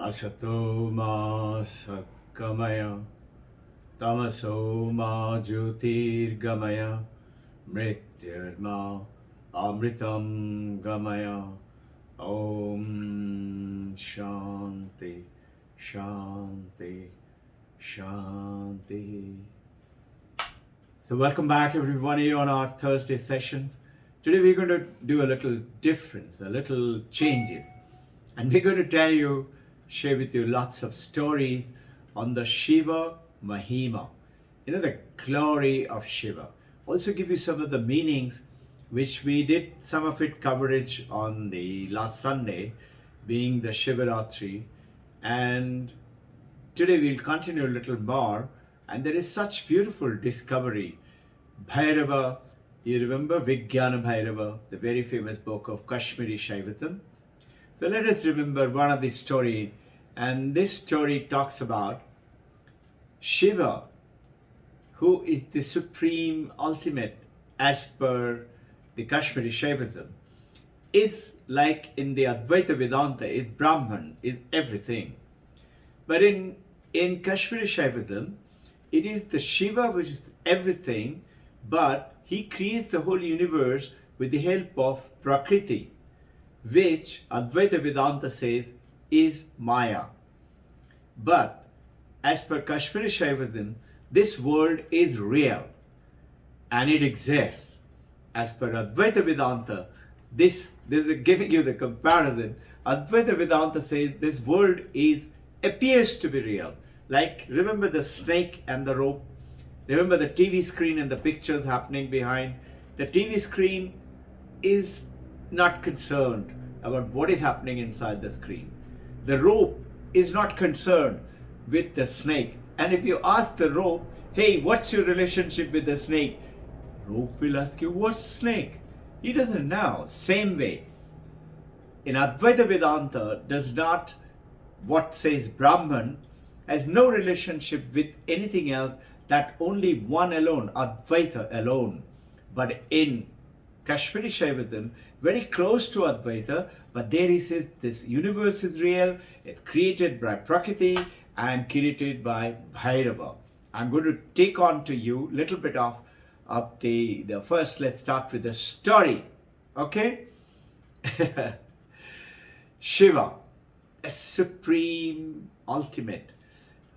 Asato ma satgamaya, tamaso ma jyotirgamaya, mrityurma amritam gamaya. Om Shanti, Shanti, Shanti. So welcome back everybody on our Thursday sessions. Today we're going to do a little difference, a little changes. And we're going to share with you lots of stories on the Shiva Mahima. The glory of Shiva. Also give you some of the meanings which we did some of it coverage on the last Sunday, being the Shivaratri. And today we'll continue a little more. And there is such beautiful discovery. Bhairava, you remember Vijnana Bhairava, the very famous book of Kashmiri Shaivism. So let us remember one of the story, and this story talks about Shiva, who is the supreme ultimate as per the Kashmiri Shaivism, is like in the Advaita Vedanta, is Brahman, is everything. But in Kashmiri Shaivism, it is the Shiva which is everything, but he creates the whole universe with the help of Prakriti, which Advaita Vedanta says is Maya. But as per Kashmiri Shaivism, this world is real and it exists. As per Advaita Vedanta, this is giving you the comparison. Advaita Vedanta says this world appears to be real. Like, remember the snake and the rope? Remember the TV screen and the pictures happening behind? The TV screen is not concerned about what is happening inside the screen. The rope is not concerned with the snake. And if you ask the rope, hey, what's your relationship with the snake? Rope will ask you, what's snake? He doesn't know. Same way. In Advaita Vedanta does not, what says Brahman, has no relationship with anything else, that only one alone, Advaita alone. But in Kashmiri Shaivism, very close to Advaita, but there he says this universe is real, it's created by Prakriti and created by Bhairava. I'm going to take on to you a little bit of the first, let's start with the story. Okay? Shiva, a supreme ultimate.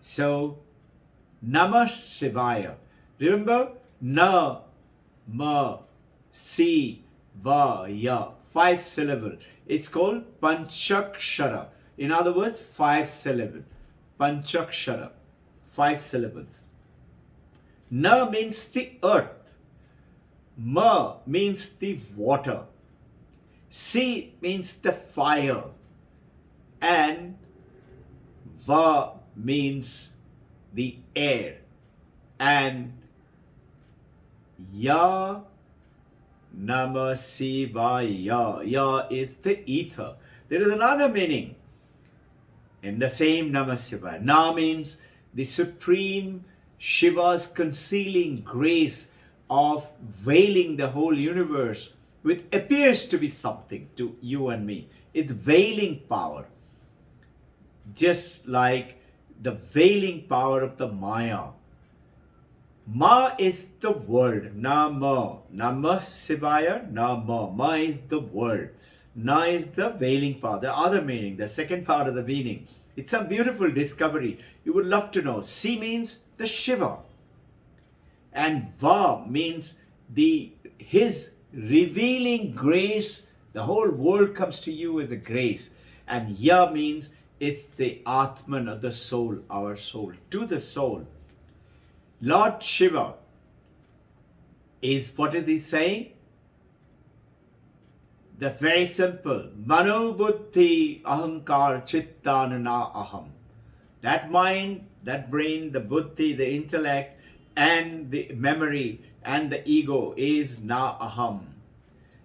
So, Namah Shivaya. Remember? Na, ma, si, va, ya. 5 syllables. It's called Panchakshara. In other words, 5 syllables. Panchakshara. 5 syllables. Na means the earth. Ma means the water. Si means the fire. And va means the air. And ya, Namah Shivaya. Ya is the ether. There is another meaning in the same Namah Shivaya. Na means the supreme Shiva's concealing grace of veiling the whole universe, which appears to be something to you and me. It's veiling power. Just like the veiling power of the Maya. Ma is the world. Nama. Namah Shivaya. Nama. Ma is the world. Na is the veiling power. The other meaning, the second part of the meaning. It's a beautiful discovery. You would love to know. Si means the Shiva. And Va means his revealing grace. The whole world comes to you as a grace. And Ya means it's the Atman of the soul, our soul, to the soul. Lord Shiva is, what is he saying? The very simple, Mano Buddhi Ahankar Chittanana Aham. That mind, that brain, the buddhi, the intellect, and the memory and the ego is Na Aham.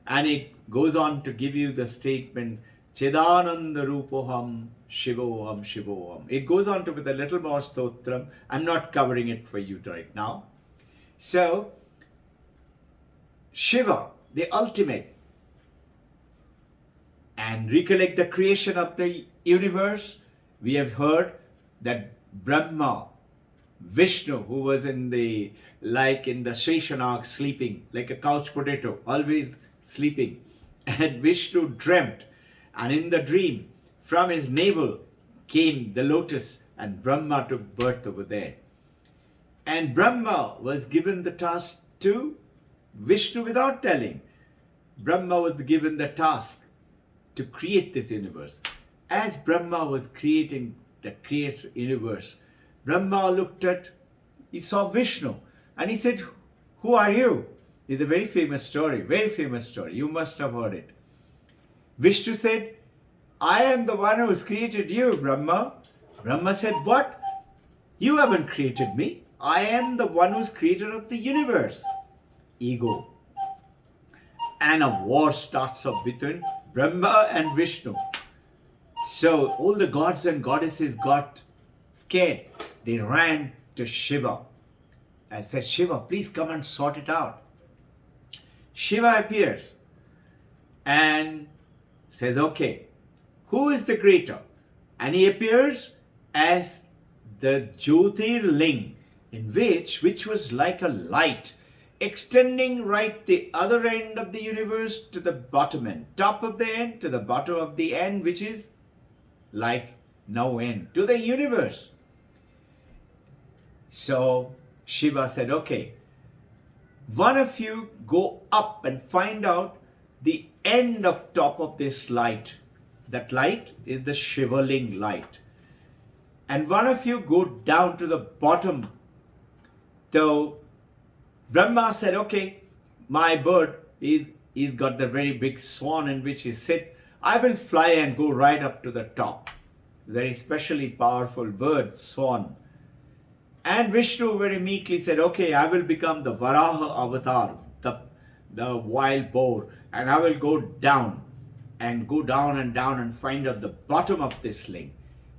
And it goes on to give you the statement, Chidananda Rupoham Shivoham Shivoham. It goes on to with a little more stotram. I'm not covering it for you right now. So, Shiva, the ultimate, and recollect the creation of the universe, We have heard that Brahma, Vishnu, who was in the Sheshanag sleeping, like a couch potato, always sleeping, and Vishnu dreamt, and in the dream, from his navel came the lotus, and Brahma took birth over there. And Brahma was given the task to Vishnu without telling. Brahma was given the task to create this universe. As Brahma was creating the created universe, Brahma he saw Vishnu, and he said, "Who are you?" It's a very famous story. You must have heard it. Vishnu said, "I am the one who's created you, Brahma." Brahma said, "What? You haven't created me. I am the one who's creator of the universe." Ego. And a war starts up between Brahma and Vishnu. So all the gods and goddesses got scared. They ran to Shiva and said, "Shiva, please come and sort it out." Shiva appears and says, "Okay, who is the greater?" And he appears as the Jyotirling, which was like a light extending right the other end of the universe to the bottom end, top of the end to the bottom of the end, which is like no end to the universe. So Shiva said, "Okay, one of you go up and find out the end of top of this light. That light is the Shivaling light. And one of you go down to the bottom." So Brahma said, "Okay, my bird he's got the very big swan in which he sits. I will fly and go right up to the top." Very specially powerful bird, swan. And Vishnu very meekly said, "Okay, I will become the Varaha avatar, the wild boar, and I will go down and down and find out the bottom of this ling."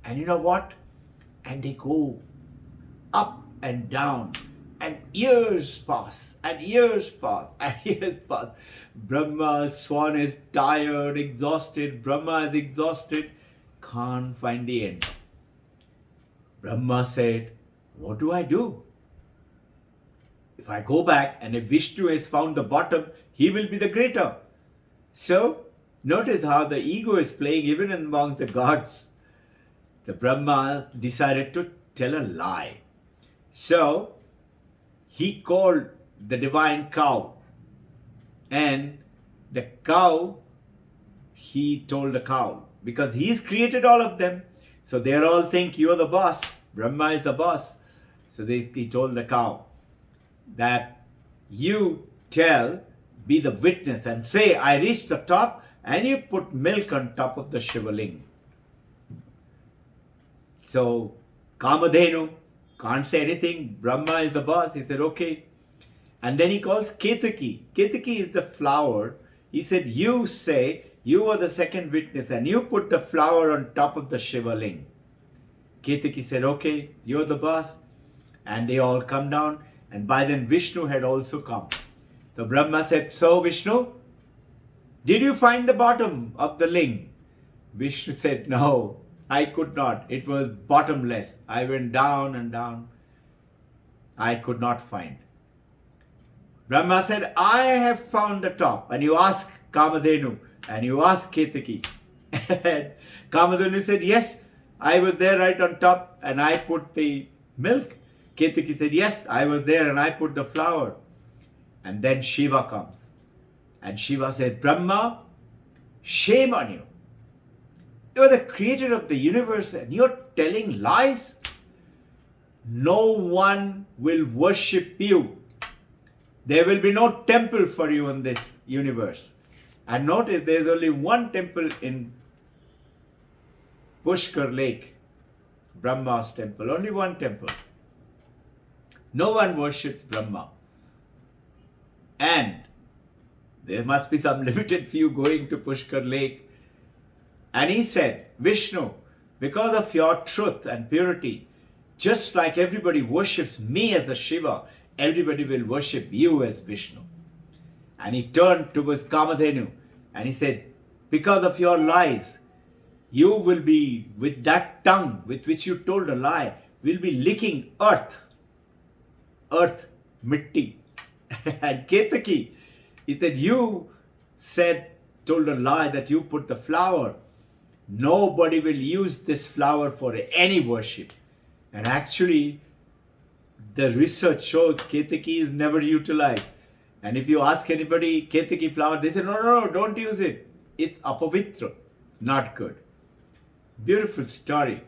And you know what? And they go up and down, and years pass, and years pass, and years pass. Brahma's swan is tired, exhausted. Brahma is exhausted, can't find the end. Brahma said, "What do I do? If I go back and if Vishnu has found the bottom, he will be the greater." So, notice how the ego is playing even among the gods. The Brahma decided to tell a lie. So, he called the divine cow, and the cow, he told the cow, because he's created all of them. So they all think you're the boss. Brahma is the boss. So he told the cow that you be the witness and say, "I reached the top," and you put milk on top of the Shivaling. So Kamadhenu can't say anything. Brahma is the boss. He said, "Okay." And then he calls Ketaki. Ketaki is the flower. He said, "You say you are the second witness and you put the flower on top of the Shivaling." Ketaki said, "Okay, you're the boss." And they all come down. And by then Vishnu had also come. So Brahma said, "So Vishnu, did you find the bottom of the ling?" Vishnu said, "No, I could not. It was bottomless. I went down and down. I could not find." Brahma said, "I have found the top." And you ask Kamadhenu and you ask Ketaki. And Kamadhenu said, "Yes, I was there right on top and I put the milk." Ketaki said, "Yes, I was there and I put the flower." And then Shiva comes. And Shiva said, "Brahma, shame on you. You're the creator of the universe and you're telling lies. No one will worship you. There will be no temple for you in this universe." And notice there's only one temple in Pushkar Lake, Brahma's temple, only one temple. No one worships Brahma. And there must be some limited few going to Pushkar Lake. And he said, "Vishnu, because of your truth and purity, just like everybody worships me as a Shiva, everybody will worship you as Vishnu." And he turned towards Kamadhenu and he said, "Because of your lies, you will be, with that tongue with which you told a lie, will be licking earth, mitti. And Ketaki, he said, you told a lie that you put the flower. Nobody will use this flower for any worship. And actually, the research shows Ketaki is never utilized. And if you ask anybody, Ketaki flower, they say, no, don't use it. It's apavitra, not good. Beautiful story.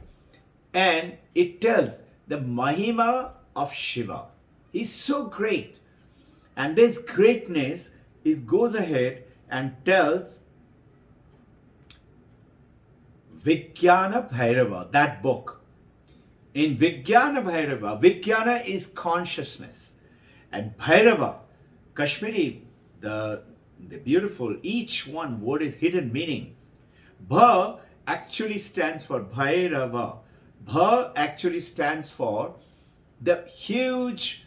And it tells the Mahima of Shiva. He's so great. And this greatness goes ahead and tells Vijnana Bhairava, that book. In Vijnana Bhairava, Vijnana is consciousness. And Bhairava, Kashmiri, the beautiful, each one word is hidden meaning. Bha actually stands for Bhairava. Bha actually stands for the huge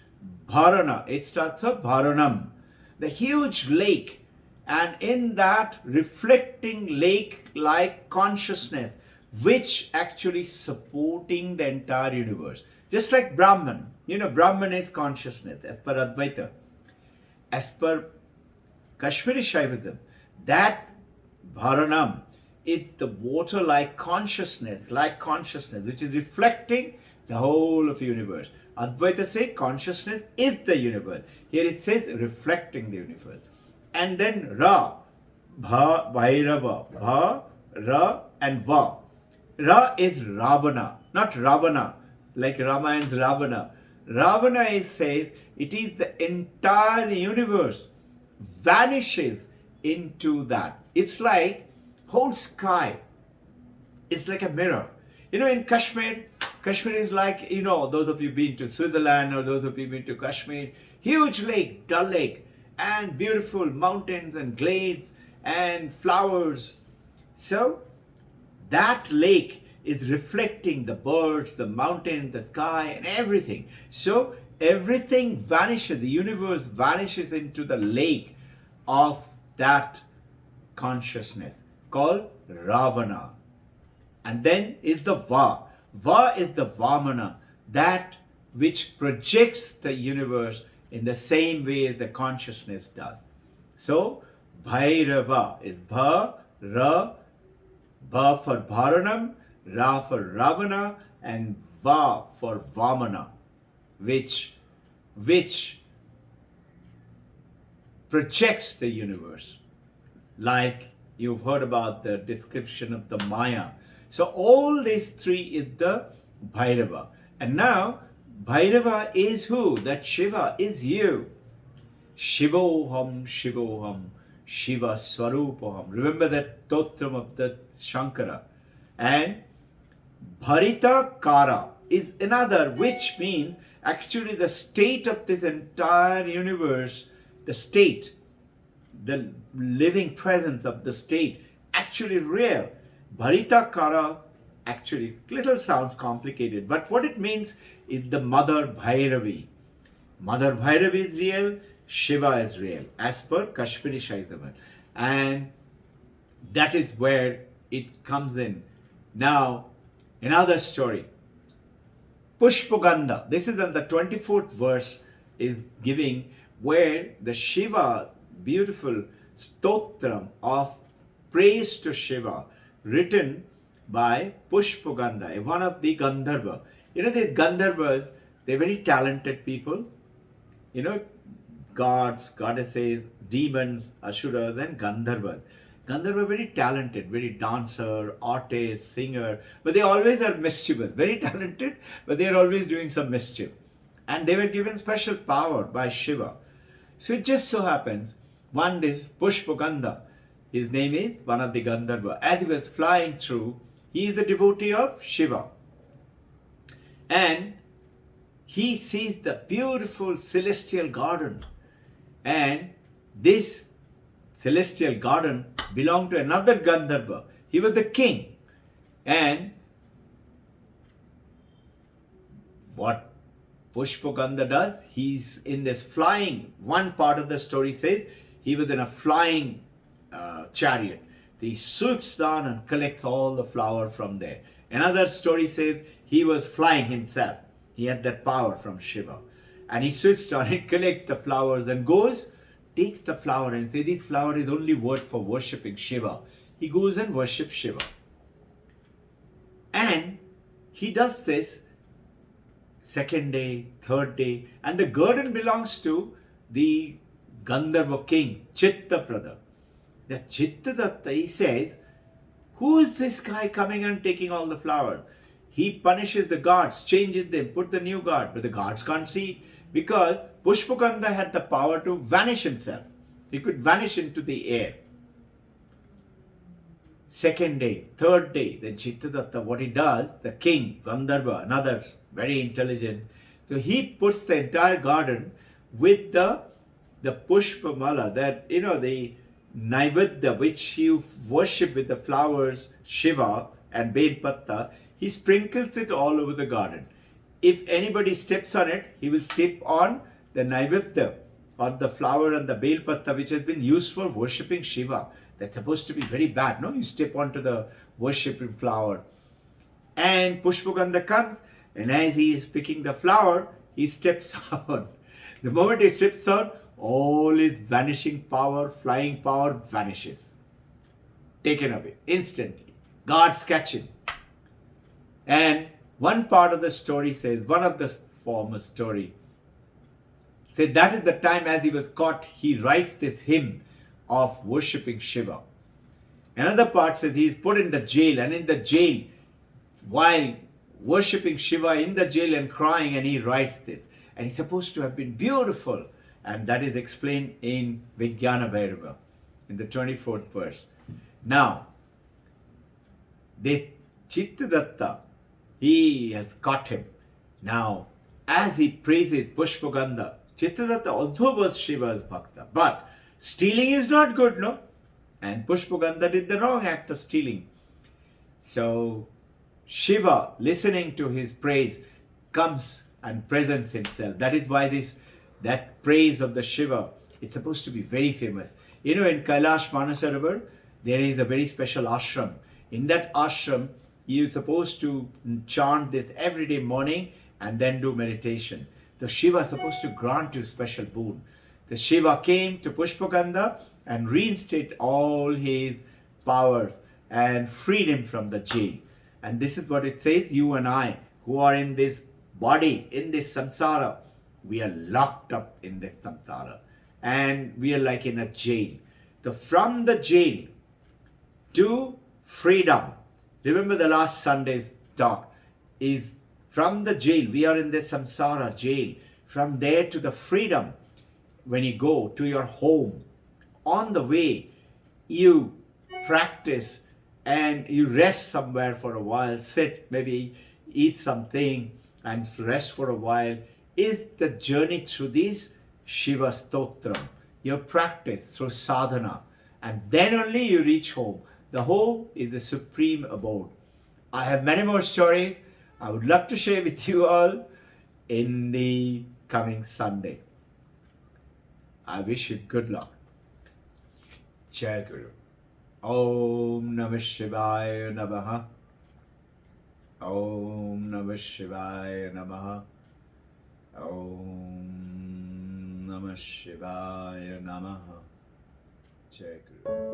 Bharana. It starts with Bharanam, the huge lake. And in that reflecting lake-like consciousness, which actually supporting the entire universe. Just like Brahman. Brahman is consciousness as per Advaita. As per Kashmiri Shaivism, that Bharanam is the water-like consciousness, which is reflecting the whole of the universe. Advaita says consciousness is the universe. Here it says reflecting the universe. And then Ra, Bha, Bhairava, Bha, Ra and Va. Ra is Ravana, not Ravana, like Ramayan's Ravana. Ravana says it is the entire universe vanishes into that. It's like whole sky. It's like a mirror. In Kashmir is like, those of you been to Switzerland or those of you been to Kashmir, huge lake, Dal Lake, and beautiful mountains and glades and flowers. So that lake is reflecting the birds, the mountain, the sky, and everything. So everything vanishes, the universe vanishes into the lake of that consciousness called Ravana. And then is the Va. Va is the Vamana, that which projects the universe in the same way as the consciousness does. So Bhairava is Bha, Ra, Bha for Bharanam, Ra for Ravana, and Va for Vamana, which projects the universe. Like you've heard about the description of the Maya. So all these three is the Bhairava. And now Bhairava is who? That Shiva is you. Shivoham, Shivoham, Shiva Swarupaham. Remember that Totram of the Shankara. And Bharita Kara is another, which means actually the state of this entire universe, the state, the living presence of the state, actually real. Bharita Kara actually little sounds complicated, but what it means is the Mother Bhairavi. Mother Bhairavi is real, Shiva is real, as per Kashmiri Shaivism. And that is where it comes in. Now, another story. Pushpagandha. This is in the 24th verse is giving where the Shiva, beautiful stotram of praise to Shiva, written by Pushpagandha, one of the Gandharva. These Gandharvas, they're very talented people. Gods, goddesses, demons, asuras, and Gandharvas. Gandharva are very talented, very dancer, artist, singer, but they always are mischievous. Very talented, but they are always doing some mischief. And they were given special power by Shiva. So it just so happens, one is Pushpagandha. His name is one of the Gandharva. As he was flying through, he is a devotee of Shiva. And he sees the beautiful celestial garden. And this celestial garden belonged to another Gandharva. He was the king. And what Pushpagandha does, he's in this flying, one part of the story says, he was in a flying chariot. he swoops down and collects all the flower from there. Another story says he was flying himself. He had that power from Shiva. And he swoops down and collects the flowers and goes, takes the flower and says, this flower is only worth for worshipping Shiva. He goes and worships Shiva. And he does this second day, third day, and the garden belongs to the Gandharva king, Chittaprada. The Chittadatta, he says, who is this guy coming and taking all the flowers? He punishes the guards, changes them, put the new guard, but the guards can't see because Pushpagandha had the power to vanish himself. He could vanish into the air. Second day, third day, then Chittadatta, what he does, the king, Gandharva, another very intelligent, so he puts the entire garden with the Pushpamala, that, the Naivedya, which you worship with the flowers, Shiva and Belpatta, he sprinkles it all over the garden. If anybody steps on it, he will step on the Naivedya, on the flower and the Belpatta, which has been used for worshipping Shiva. That's supposed to be very bad, no? You step onto the worshipping flower. And Pushpagandha comes, and as he is picking the flower, he steps on. The moment he steps on, all his vanishing power, flying power vanishes. Taken away instantly. Guards catch him. And one part of the story says, one of the former story said that is the time as he was caught, he writes this hymn of worshipping Shiva. Another part says he is put in the jail, and in the jail, while worshipping Shiva in the jail and crying, and he writes this. And it's supposed to have been beautiful. And that is explained in Vijnana Bhairava, in the 24th verse. Now, the Chittadatta, he has caught him. Now, as he praises Pushpagandha, Chittadatta also was Shiva's bhakta. But stealing is not good, no? And Pushpagandha did the wrong act of stealing. So, Shiva, listening to his praise, comes and presents himself. That is why that praise of the Shiva is supposed to be very famous. In Kailash Manasarovar, there is a very special ashram. In that ashram, you are supposed to chant this every day morning and then do meditation. The Shiva is supposed to grant you special boon. The Shiva came to Pushpagandha and reinstated all his powers and freed him from the jail. And this is what it says, you and I, who are in this body, in this samsara, we are locked up in this samsara and we are like in a jail. So from the jail to freedom, remember the last Sunday's talk is from the jail, we are in the samsara jail. From there to the freedom, when you go to your home, on the way, you practice and you rest somewhere for a while, sit, maybe eat something and rest for a while, is the journey through this Shiva Stotram. Your practice through sadhana. And then only you reach home. The home is the supreme abode. I have many more stories I would love to share with you all in the coming Sunday. I wish you good luck. Jai Guru. Om Namah Shivaya Namaha. Om Namah Shivaya Namaha. Om Namah Shivaya Namaha. Jai Guru.